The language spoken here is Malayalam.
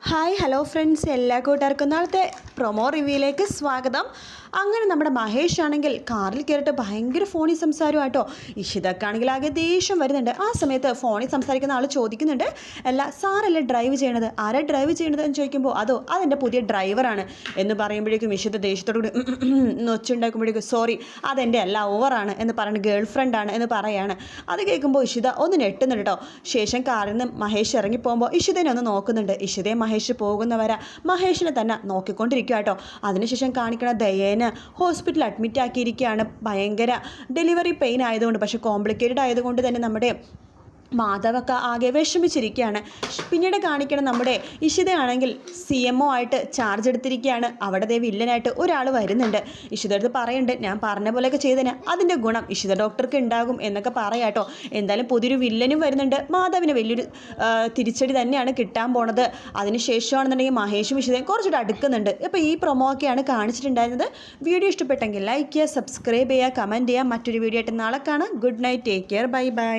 ഹായ് ഹലോ ഫ്രണ്ട്സ്, എല്ലാ കൂട്ടുകാർക്കും നാളത്തെ പ്രൊമോ റിവ്യൂയിലേക്ക് സ്വാഗതം. അങ്ങനെ നമ്മുടെ മഹേഷ് ആണെങ്കിൽ കാറിൽ കയറിയിട്ട് ഭയങ്കര ഫോണിൽ സംസാരമാട്ടോ. ഇഷിതക്കാണെങ്കിൽ ആകെ ദേഷ്യം വരുന്നുണ്ട്. ആ സമയത്ത് ഫോണിൽ സംസാരിക്കുന്ന ആൾ ചോദിക്കുന്നുണ്ട്, അല്ല സാറല്ലേ ഡ്രൈവ് ചെയ്യണത്, ആരാ ഡ്രൈവ് ചെയ്യണത് എന്ന് ചോദിക്കുമ്പോൾ അതെൻ്റെ പുതിയ ഡ്രൈവറാണ് എന്ന് പറയുമ്പോഴേക്കും ഇഷിത ദേഷ്യത്തോടുകൂടി ഒച്ചുണ്ടാക്കുമ്പോഴേക്കും സോറി അതെൻ്റെ അല്ല ഓവറാണ് എന്ന് പറയുന്നത് ഗേൾ ഫ്രണ്ടാണ് എന്ന് പറയാണ്. അത് കേൾക്കുമ്പോൾ ഇഷിത ഒന്ന് ഞെട്ടുന്നുണ്ട് കേട്ടോ. ശേഷം കാറിൽ നിന്ന് മഹേഷ് ഇറങ്ങിപ്പോകുമ്പോൾ ഇഷിതനെ ഒന്ന് നോക്കുന്നുണ്ട്. ഇഷിതയെ മഹേഷ് പോകുന്നവരെ മഹേഷിനെ തന്നെ നോക്കിക്കൊണ്ടിരിക്കുക കേട്ടോ. അതിനുശേഷം കാണിക്കണ ദയേനെ ഹോസ്പിറ്റലിൽ അഡ്മിറ്റ് ആക്കിയിരിക്കുകയാണ്. ഭയങ്കര ഡെലിവറി പെയിൻ ആയതുകൊണ്ട്, പക്ഷേ കോംപ്ലിക്കേറ്റഡ് ആയതുകൊണ്ട് തന്നെ നമ്മുടെ മാധവൊക്കെ ആകെ വിഷമിച്ചിരിക്കുകയാണ്. പിന്നീട് കാണിക്കണം നമ്മുടെ ഇഷിതയാണെങ്കിൽ CMO ആയിട്ട് ചാർജ് എടുത്തിരിക്കുകയാണ്. അവിടെ ദേ വില്ലനായിട്ട് ഒരാൾ വരുന്നുണ്ട്. ഇഷിത അടുത്ത് പറയുന്നുണ്ട്, ഞാൻ പറഞ്ഞ പോലെയൊക്കെ ചെയ്തതിന് അതിൻ്റെ ഗുണം ഇഷിത ഡോക്ടർക്ക് ഉണ്ടാകും എന്നൊക്കെ പറയാട്ടോ. എന്തായാലും പുതിയൊരു വില്ലനും വരുന്നുണ്ട്. മാധവിന് വലിയൊരു തിരിച്ചടി തന്നെയാണ് കിട്ടാൻ പോണത്. അതിനുശേഷമാണെന്നുണ്ടെങ്കിൽ മഹേഷും ഇഷിതയും കുറച്ചുകൂടെ അടുക്കുന്നുണ്ട്. ഇപ്പോൾ ഈ പ്രൊമോ ഒക്കെയാണ് കാണിച്ചിട്ടുണ്ടായിരുന്നത്. വീഡിയോ ഇഷ്ടപ്പെട്ടെങ്കിൽ ലൈക്ക് ചെയ്യുക, സബ്സ്ക്രൈബ് ചെയ്യുക, കമൻറ്റ് ചെയ്യുക. മറ്റൊരു വീഡിയോ ആയിട്ട് നാളെ കാണാം. Good night, take care, bye bye.